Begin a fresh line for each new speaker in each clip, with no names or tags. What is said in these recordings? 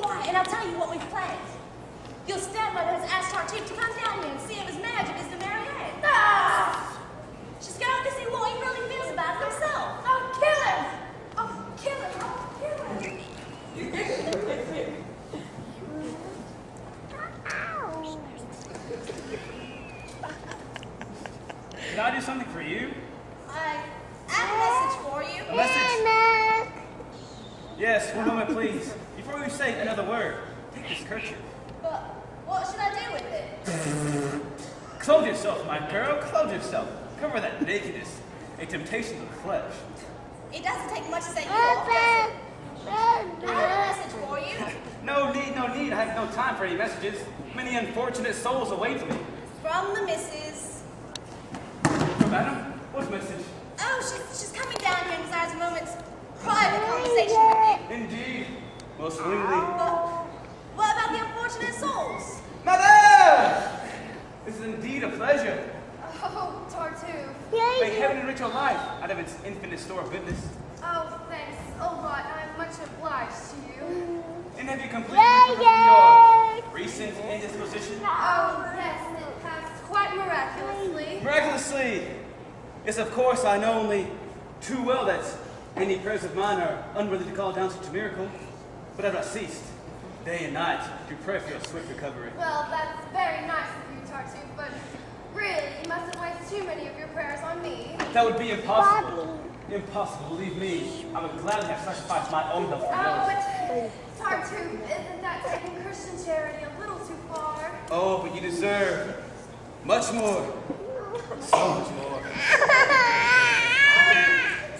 quiet, and I'll tell you what we've planned. Your stepmother has asked Tartuffe to come down here and see if his magic is to Marianne. Ah! She's going to see what he really feels about himself.
I'll kill him! I'll kill him! I'll kill him!
Can I do something for you?
I have a message for you.
A message? Yes, one moment, please. Before you say another word, take this kerchief.
But what should I do with it?
Clothe yourself, my girl. Clothe yourself. Cover that nakedness. A temptation of the flesh.
It doesn't take much to say you off, does it? I have a message for you.
No need, no need. I have no time for any messages. Many unfortunate souls await me.
From the missus.
Madam, what message?
Oh, she's coming down here and desires a moment's private conversation with you.
Indeed. Most willingly.
But what about the unfortunate souls?
Mother! This is indeed a pleasure.
Oh, Tartuffe.
May heaven enrich your life out of its infinite store of goodness.
Oh, thanks a lot. I'm much obliged to you.
And have you completely recovered from your recent indisposition?
Oh, yes, it passed quite miraculously.
Miraculously! Yes, of course, I know only too well that any prayers of mine are unworthy to call down such a miracle, but I've not ceased, day and night, to pray for your swift recovery.
Well, that's very nice of you, Tartuffe, but really, you mustn't waste too many of your prayers on me.
That would be impossible. Impossible, believe me. I would gladly have sacrificed my own health for
Oh,
yours.
but Tartuffe, isn't that taking Christian charity a little too far?
Oh, but you deserve much more. So much more.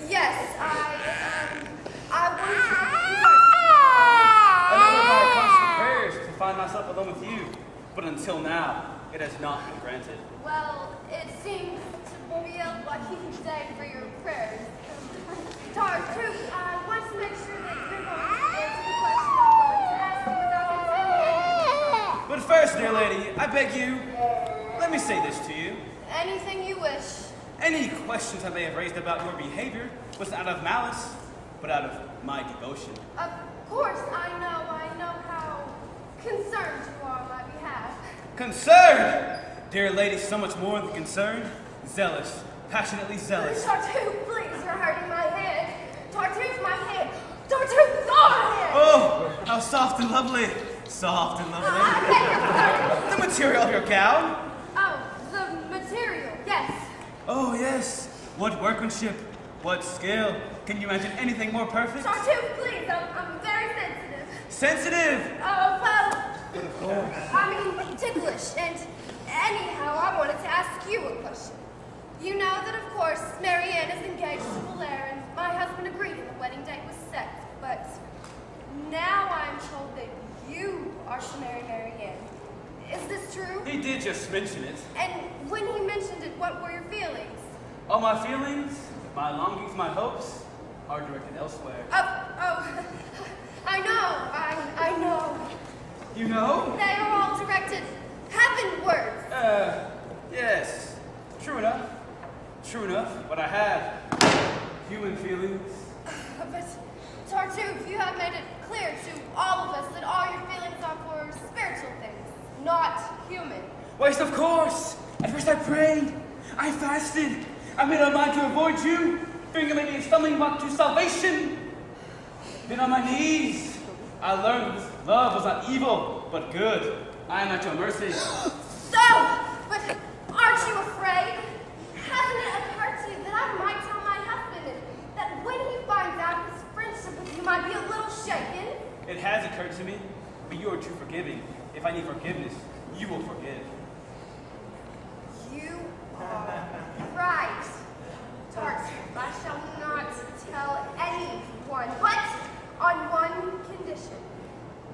Yes, I wanted
Another of my constant prayers to find myself alone with you, but until now, it has not been granted.
Well, it seems to be a lucky day for your prayers. Tartuffe, I want to make sure that you're going to answer the question I'm going to ask you without consent.
But first, dear lady, I beg you, let me say this to you.
Anything you wish.
Any questions I may have raised about your behavior was not out of malice, but out of my devotion.
Of course, I know how concerned you are on my behalf.
Concerned! Dear lady, so much more than concerned. Zealous. Passionately zealous.
Tartuffe, please, you're hurting my head. Tartuffe, my head. Tartuffe, my head!
Oh, how soft and lovely. Soft and lovely. The material of your gown.
Oh, the material, yes.
Oh, yes. What workmanship. What skill. Can you imagine anything more perfect?
Tartuffe, please, I'm very sensitive.
Sensitive?
Oh, well,
Of course.
I mean, ticklish. And anyhow, I wanted to ask you a question. You know that, of course, Marianne is engaged to Moliere, and my husband agreed and the wedding date was set. But now I'm told that you are to marry Marianne. Is this true?
He did just mention it.
And when he mentioned it, what were your feelings?
All my feelings, my longings, my hopes are directed elsewhere.
Oh, I know.
You know?
They are all directed heavenwards.
Yes. True enough. True enough. But I have human feelings.
But, Tartuffe, you have made it clear to all of us that all your feelings are for spiritual things, not human.
Yes, of course. At first I prayed. I fasted. I made up my mind to avoid you, fearing it may be a stumbling block to salvation. Then on my knees, I learned that love was not evil, but good. I am at your mercy.
So, but aren't you afraid? Hasn't it occurred to you that I might tell my husband that when he finds out his friendship with you might be a little shaken?
It has occurred to me, but you are too forgiving. If I need forgiveness, you will forgive.
You are right. Tartuffe, I shall not tell anyone, but on one condition,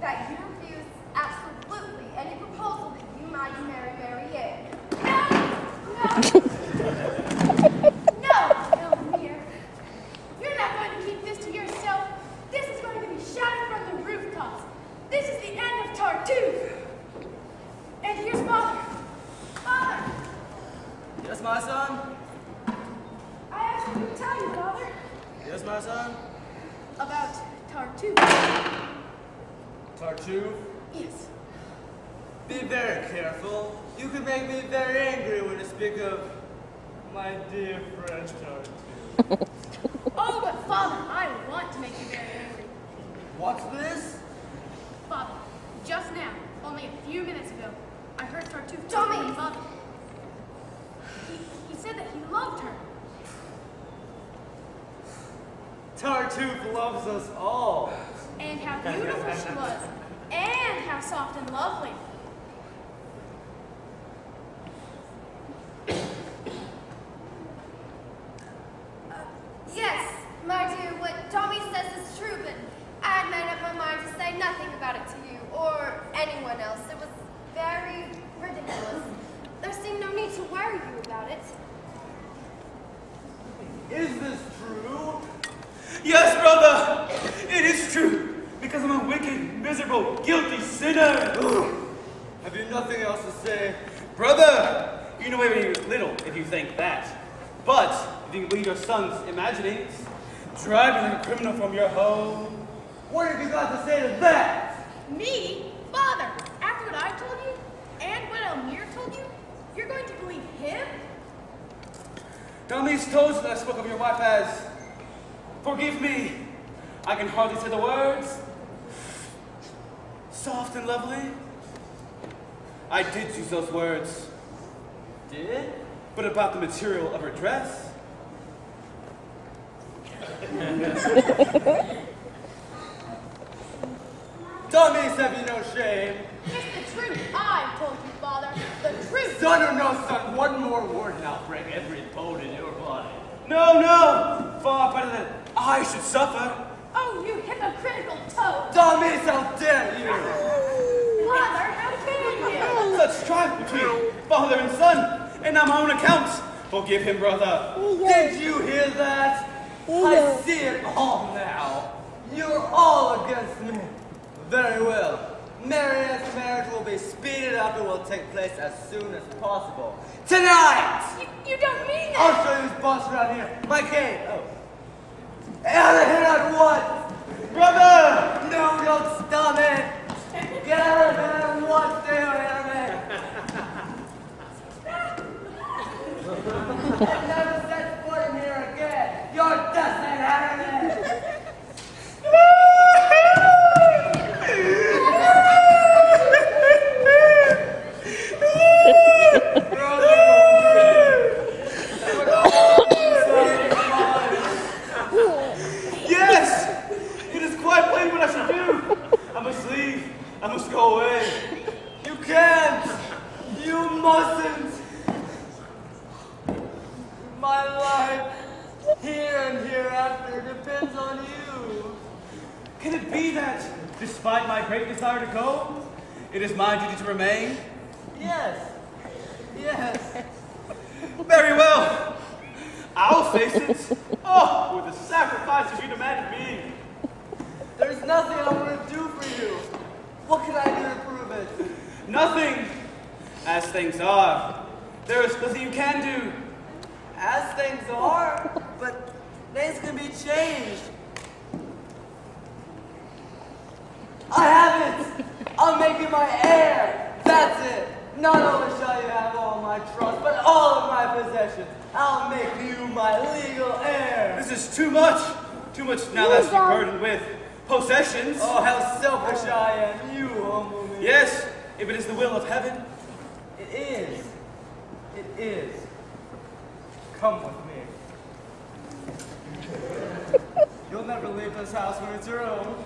that you refuse absolutely any proposal that you might marry Marianne. No, Moliere. You're not going to keep this to yourself. This is going to be shouted from the rooftops. This is the end of Tartuffe. And here's Father. Father!
Yes, my son?
I asked you to tell you, Father,
Yes, my son?
about Tartuffe.
Tartuffe,
Yes.
be very careful. You can make me very angry when you speak of my dear friend Tartuffe.
Oh, but Father, I want to make you very angry.
What's this?
Father, just now, only a few minutes ago, I heard Tartuffe
Tommy!
talking to Mother. He said that he loved her.
Tartuffe loves us all.
And how beautiful she was. And how soft and lovely.
Yes, my dear, what Tommy says is true, but I had made up my mind to say nothing about it to you or anyone else. It was very ridiculous. There seemed no need to worry you about it.
Is this true?
Yes, brother, it is true, because I'm a wicked, miserable, guilty sinner.
Have you nothing else to say?
Brother, you know very little if you think that. But if you believe your son's imaginings, driving like a criminal from your home.
What have you got to say to that?
Me? Father, after what I told you, and what Elmire told you, you're going to believe him?
Tommy's told you that I spoke of your wife as, forgive me. I can hardly say the words. Soft and lovely. I did use those words.
Did?
But about the material of her dress.
Dummies, have you no shame?
It's the truth. I told you, Father. The truth.
Son or no son, one more word and I'll break every bone in your body.
No, no! Far better that I should suffer.
Oh, you hypocritical toad.
Dummies, how dare you!
Father, how can you?
Such strife between father and son, and on my own account. Forgive him, brother.
Did you hear that? I see it all now. You're all against me. Very well. Marianne's marriage will be speeded up and will take place as soon as possible. Tonight!
You don't mean that.
I'll show you who's boss around here. My cane. Oh. Out of here at once!
Brother!
No, don't stop it! Get out of here at once, do you hear me? And never set foot in here again. You're destined, Harry.
Yes! It is quite plain what I should do. I must leave. I must go away.
You can't. You mustn't. My life, here and hereafter, depends on you.
Can it be that, despite my great desire to go, it is my duty to remain?
Yes. Yes.
Very well. I'll face it. Oh, with the sacrifices you demand of me.
There's nothing I want to do for you. What can I do to prove it?
Nothing. As things are, there is nothing you can do.
As things are, but things can be changed. I have it! I'll make you my heir! That's it! Not only shall you have all my trust, but all of my possessions. I'll make you my legal heir!
This is too much. Too much now that you're burdened with possessions.
Oh, how selfish I am, you humble me.
Yes, if it is the will of heaven.
It is. It is. Come with me. You'll never leave this house when it's your own.